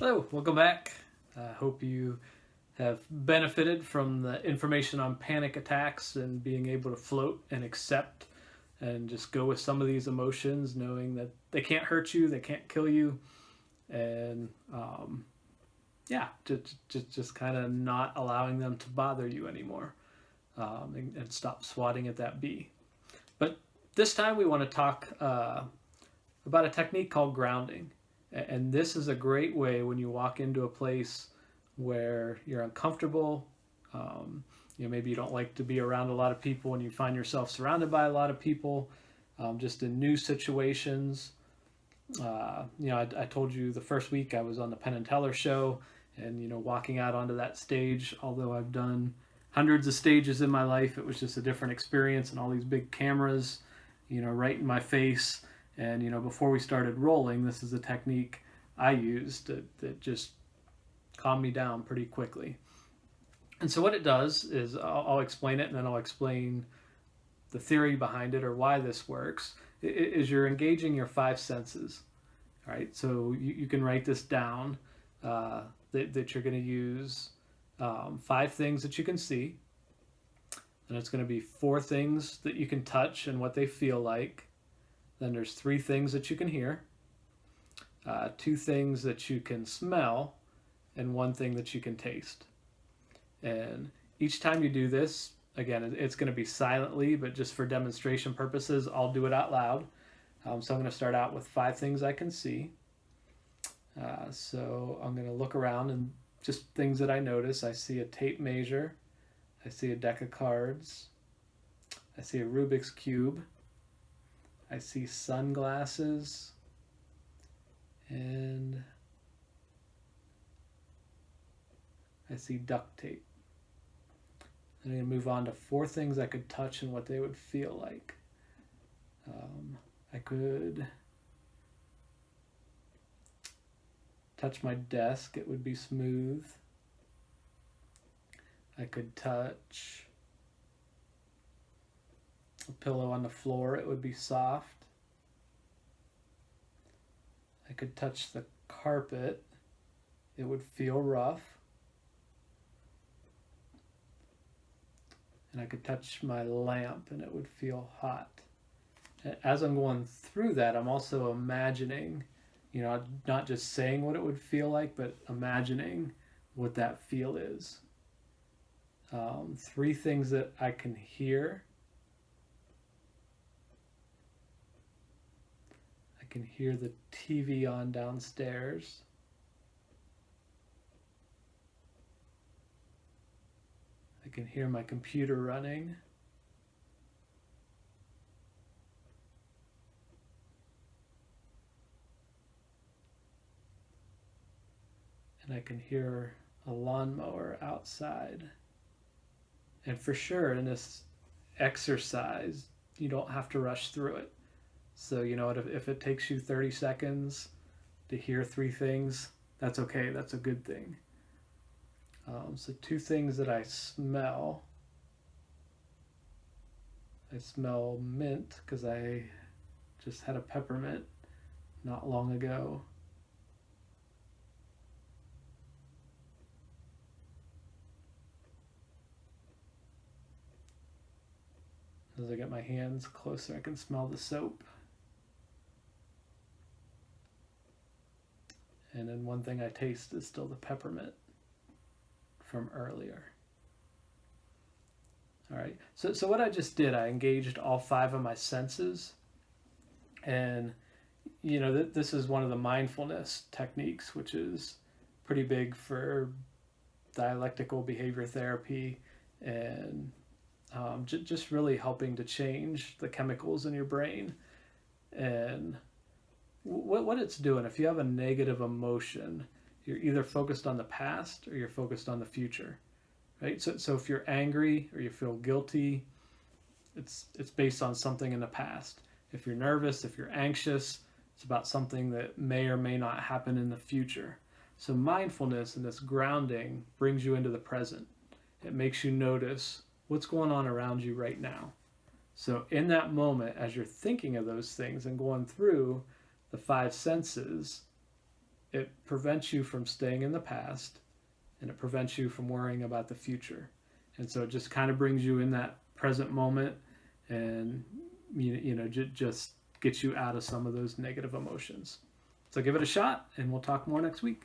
Hello, welcome back. I hope you have benefited from the information on panic attacks and being able to float and accept and just go with some of these emotions, knowing that they can't hurt you, they can't kill you, and yeah, just kind of not allowing them to bother you anymore, and stop swatting at that bee. But this time we want to talk about a technique called grounding. And this is a great way when you walk into a place where you're uncomfortable. Maybe you don't like to be around a lot of people and you find yourself surrounded by a lot of people, just in new situations. I told you the first week I was on the Penn and Teller show, and walking out onto that stage, although I've done hundreds of stages in my life, it was just a different experience, and all these big cameras, right in my face. And before we started rolling, this is a technique I used that just calmed me down pretty quickly. And so what it does is I'll explain it, and then I'll explain the theory behind it or why this works. Is you're engaging your five senses. All right, so you can write this down, that you're going to use five things that you can see, and it's going to be four things that you can touch and what they feel like. Then there's three things that you can hear, two things that you can smell, and one thing that you can taste. And each time you do this, again, it's going to be silently, but just for demonstration purposes, I'll do it out loud. So I'm going to start out with five things I can see. So I'm going to look around and just things that I notice. I see a tape measure. I see a deck of cards. I see a Rubik's Cube. I see sunglasses. And I see duct tape. I'm going to move on to four things I could touch and what they would feel like. I could touch my desk, it would be smooth. I could touch a pillow on the floor, it would be soft. I could touch the carpet, it would feel rough. And I could touch my lamp and it would feel hot. As I'm going through that, I'm also imagining, not just saying what it would feel like, but imagining what that feel is. Three things that I can hear. I can hear the TV on downstairs. I can hear my computer running. And I can hear a lawnmower outside. And for sure, in this exercise, you don't have to rush through it. So, if it takes you 30 seconds to hear three things, that's okay. That's a good thing. So two things that I smell. I smell mint because I just had a peppermint not long ago. As I get my hands closer, I can smell the soap. And then one thing I taste is still the peppermint from earlier. All right, so what I just did, I engaged all five of my senses. And, this is one of the mindfulness techniques, which is pretty big for dialectical behavior therapy and just really helping to change the chemicals in your brain. And what it's doing, if you have a negative emotion, you're either focused on the past or you're focused on the future, right? So if you're angry or you feel guilty, it's based on something in the past. If you're nervous, if you're anxious, it's about something that may or may not happen in the future. So mindfulness and this grounding brings you into the present. It makes you notice what's going on around you right now. So in that moment, as you're thinking of those things and going through the five senses, it prevents you from staying in the past, and it prevents you from worrying about the future. And so it just kind of brings you in that present moment, and just gets you out of some of those negative emotions. So give it a shot, and we'll talk more next week.